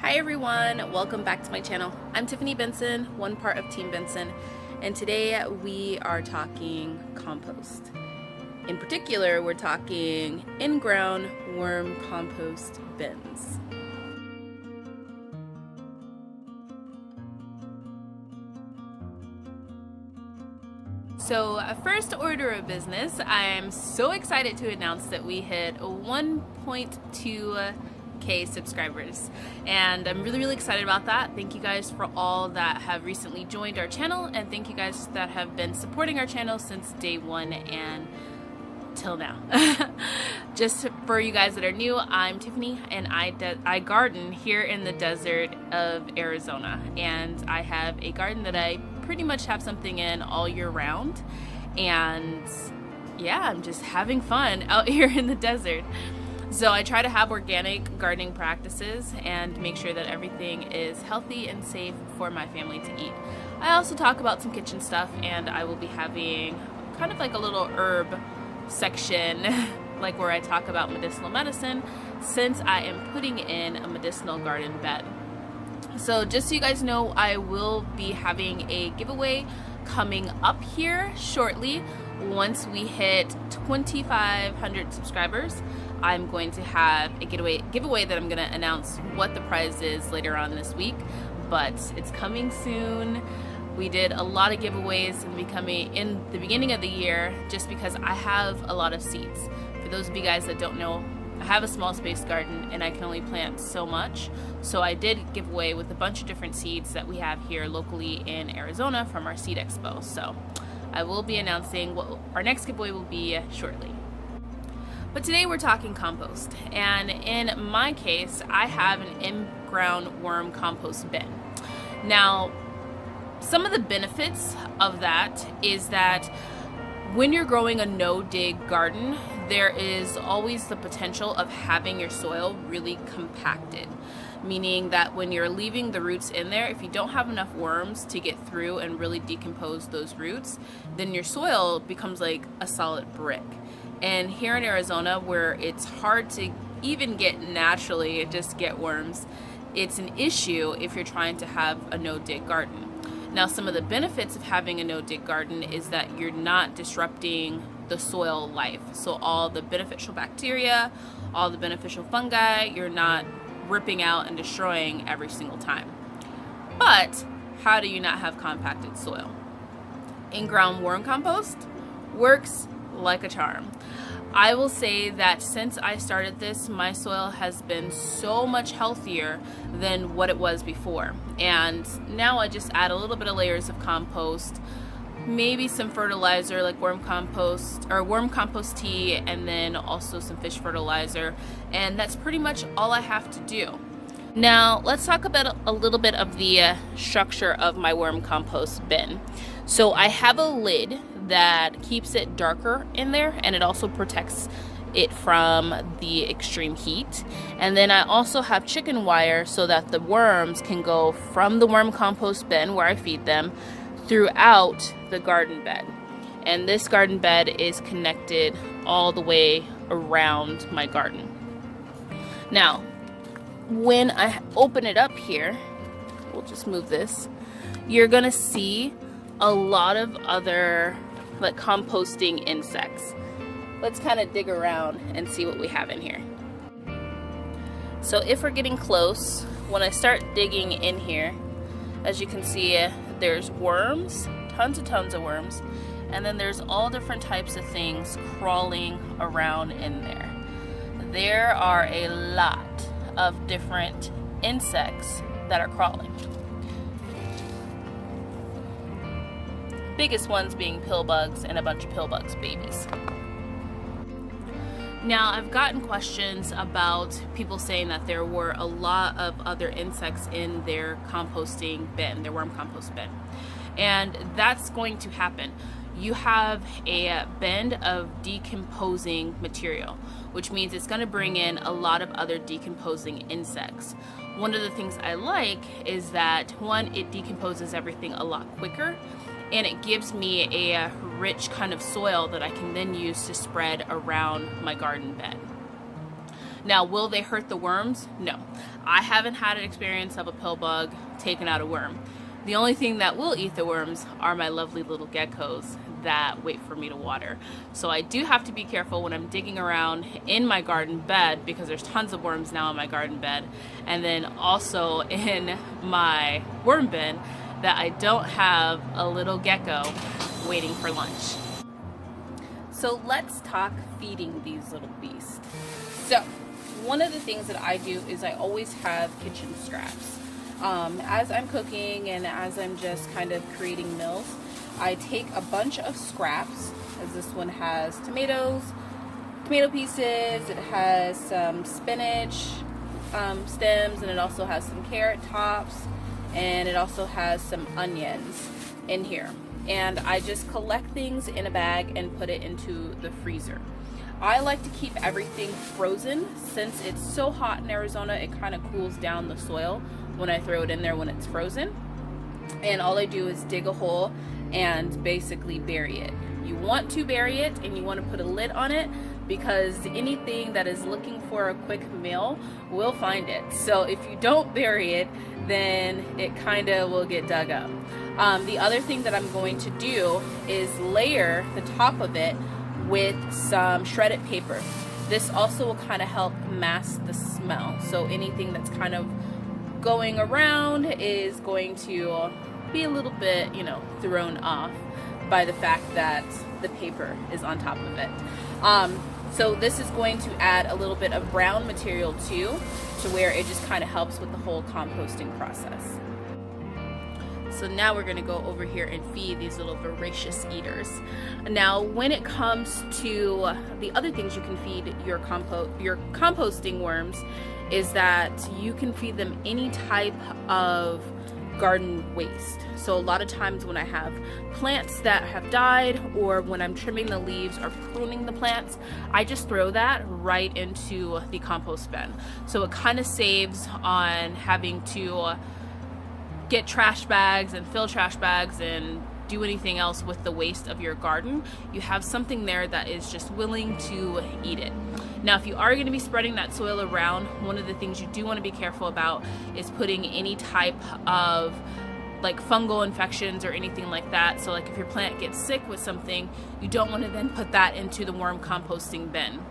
Hi everyone, welcome back to my channel. I'm Tiffany Benson, one part of Team Benson, and today we are talking compost. In particular, we're talking in-ground worm compost bins. So first order of business, I am so excited to announce that we hit 1.2K subscribers, and I'm really excited about that. Thank you guys for all that have recently joined our channel, and thank you guys that have been supporting our channel since day one and till now. Just for you guys that are new, I'm Tiffany, and I garden here in the desert of Arizona, and I have a garden that I pretty much have something in all year round, and yeah, I'm just having fun out here in the desert. So I try to have organic gardening practices and make sure that everything is healthy and safe for my family to eat. I also talk about some kitchen stuff, and I will be having kind of like a little herb section like where I talk about medicinal medicine, since I am putting in a medicinal garden bed. So just so you guys know, I will be having a giveaway coming up here shortly. Once we hit 2,500 subscribers, I'm going to have a giveaway that I'm going to announce what the prize is later on this week, but it's coming soon. We did a lot of giveaways in the beginning of the year just because I have a lot of seeds. For those of you guys that don't know, I have a small space garden and I can only plant so much. So I did give away with a bunch of different seeds that we have here locally in Arizona from our seed expo. So I will be announcing what our next giveaway will be shortly. But today we're talking compost, and in my case, I have an in-ground worm compost bin. Now, some of the benefits of that is that when you're growing a no-dig garden, there is always the potential of having your soil really compacted, meaning that when you're leaving the roots in there, if you don't have enough worms to get through and really decompose those roots, then your soil becomes like a solid brick. And here in Arizona, where it's hard to even get naturally just get worms, it's an issue if you're trying to have a no-dig garden. Now, some of the benefits of having a no-dig garden is that you're not disrupting the soil life. So all the beneficial bacteria, all the beneficial fungi, you're not ripping out and destroying every single time. But how do you not have compacted soil? In-ground worm compost works like a charm. I will say that since I started this, my soil has been so much healthier than what it was before. And now I just add a little bit of layers of compost, maybe some fertilizer like worm compost tea, and then also some fish fertilizer. And that's pretty much all I have to do. Now let's talk about a little bit of the structure of my worm compost bin. So I have a lid that keeps it darker in there, and it also protects it from the extreme heat. And then I also have chicken wire so that the worms can go from the worm compost bin where I feed them throughout the garden bed. And this garden bed is connected all the way around my garden. Now, when I open it up here, we'll just move this, you're gonna see a lot of other like composting insects. Let's kind of dig around and see what we have in here. So if we're getting close, when I start digging in here, as you can see, there's worms, tons of worms, and then there's all different types of things crawling around in there. There are a lot of different insects that are crawling. Biggest ones being pill bugs and a bunch of pill bugs babies. Now, I've gotten questions about people saying that there were a lot of other insects in their composting bin, their worm compost bin. And that's going to happen. You have a bin of decomposing material, which means it's going to bring in a lot of other decomposing insects. One of the things I like is that, one, it decomposes everything a lot quicker, and it gives me a rich kind of soil that I can then use to spread around my garden bed. Now, will they hurt the worms? No. I haven't had an experience of a pill bug taking out a worm. The only thing that will eat the worms are my lovely little geckos that wait for me to water. So I do have to be careful when I'm digging around in my garden bed, because there's tons of worms now in my garden bed, and then also in my worm bin, that I don't have a little gecko waiting for lunch. So let's talk feeding these little beasts. So one of the things that I do is I always have kitchen scraps. As I'm cooking and as I'm just kind of creating meals, I take a bunch of scraps, as this one has tomatoes, tomato pieces, it has some spinach stems, and it also has some carrot tops, and it also has some onions in here. And I just collect things in a bag and put it into the freezer. I like to keep everything frozen. Since it's so hot in Arizona, it kind of cools down the soil when I throw it in there when it's frozen. And all I do is dig a hole and basically bury it. You want to bury it and you want to put a lid on it, because anything that is looking for a quick meal will find it. So if you don't bury it, then it kind of will get dug up. The other thing that I'm going to do is layer the top of it with some shredded paper. This also will kind of help mask the smell. So anything that's kind of going around is going to be a little bit, thrown off by the fact that the paper is on top of it. So this is going to add a little bit of brown material too, to where it just kind of helps with the whole composting process. So now we're going to go over here and feed these little voracious eaters. Now, when it comes to the other things you can feed your composting worms, is that you can feed them any type of garden waste. So a lot of times when I have plants that have died, or when I'm trimming the leaves or pruning the plants, I just throw that right into the compost bin. So it kind of saves on having to get trash bags and fill trash bags and do anything else with the waste of your garden. You have something there that is just willing to eat it. Now, if you are going to be spreading that soil around, one of the things you do want to be careful about is putting any type of like fungal infections or anything like that. So like if your plant gets sick with something, you don't want to then put that into the worm composting bin,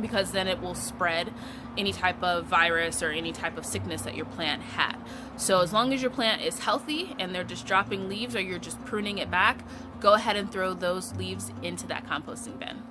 because then it will spread any type of virus or any type of sickness that your plant had. So as long as your plant is healthy and they're just dropping leaves, or you're just pruning it back, go ahead and throw those leaves into that composting bin.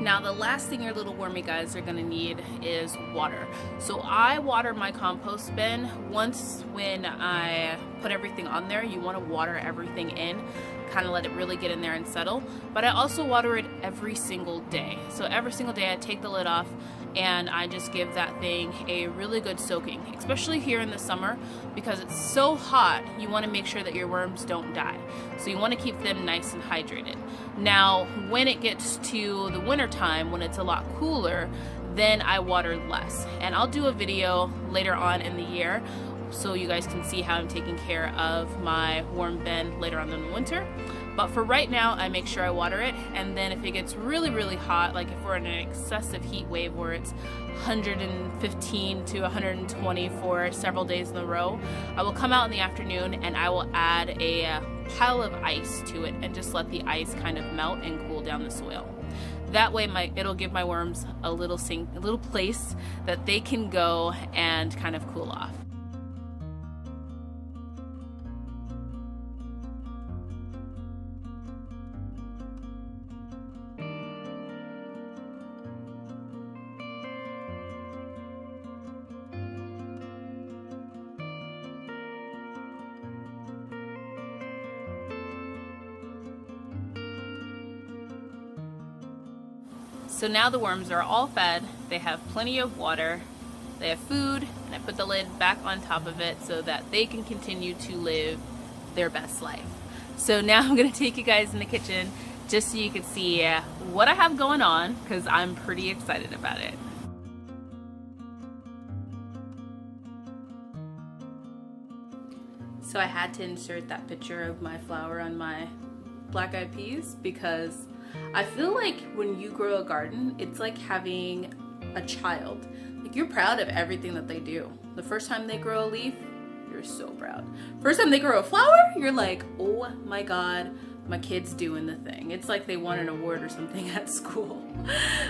Now the last thing your little wormy guys are gonna need is water. So I water my compost bin once when I put everything on there. You wanna water everything in, kind of let it really get in there and settle. But I also water it every single day. So every single day I take the lid off and I just give that thing a really good soaking, especially here in the summer, because it's so hot. You want to make sure that your worms don't die, so you want to keep them nice and hydrated. Now when it gets to the winter time, when it's a lot cooler, then I water less, and I'll do a video later on in the year so you guys can see how I'm taking care of my worm bin later on in the winter. But for right now, I make sure I water it, and then if it gets really, really hot, like if we're in an excessive heat wave where it's 115 to 120 for several days in a row, I will come out in the afternoon and I will add a pile of ice to it and just let the ice kind of melt and cool down the soil. That way it'll give my worms a little place that they can go and kind of cool off. So now the worms are all fed, they have plenty of water, they have food, and I put the lid back on top of it so that they can continue to live their best life. So now I'm gonna take you guys in the kitchen just so you can see what I have going on, because I'm pretty excited about it. So I had to insert that picture of my flower on my black-eyed peas because I feel like when you grow a garden, it's like having a child. Like, you're proud of everything that they do. The first time they grow a leaf, you're so proud. First time they grow a flower, you're like, oh my God, my kid's doing the thing. It's like they won an award or something at school.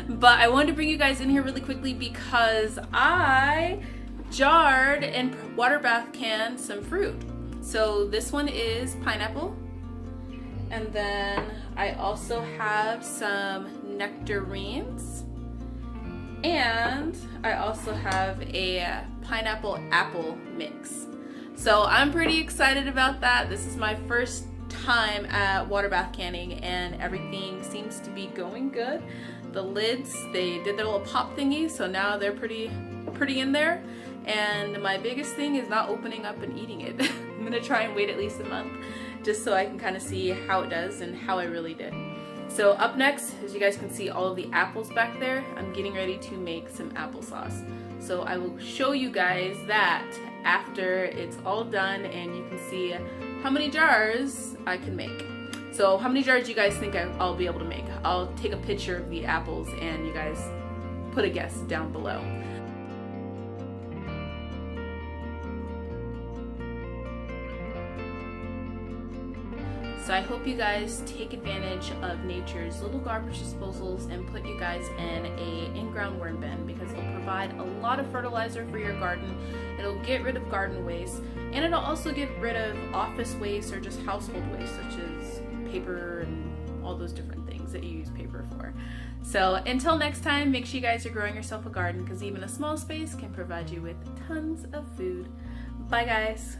But I wanted to bring you guys in here really quickly because I jarred and water bath canned some fruit. So this one is pineapple. And then I also have some nectarines, and I also have a pineapple apple mix. So I'm pretty excited about that. This is my first time at water bath canning and everything seems to be going good. The lids, they did their little pop thingy, so now they're pretty in there. And my biggest thing is not opening up and eating it. I'm gonna try and wait at least a month just so I can kind of see how it does and how I really did. So up next, as you guys can see all of the apples back there, I'm getting ready to make some applesauce. So I will show you guys that after it's all done and you can see how many jars I can make. So how many jars do you guys think I'll be able to make? I'll take a picture of the apples and you guys put a guess down below. So I hope you guys take advantage of nature's little garbage disposals and put you guys in a in-ground worm bin, because it'll provide a lot of fertilizer for your garden. It'll get rid of garden waste, and it'll also get rid of office waste or just household waste, such as paper and all those different things that you use paper for. So until next time, make sure you guys are growing yourself a garden, because even a small space can provide you with tons of food. Bye guys.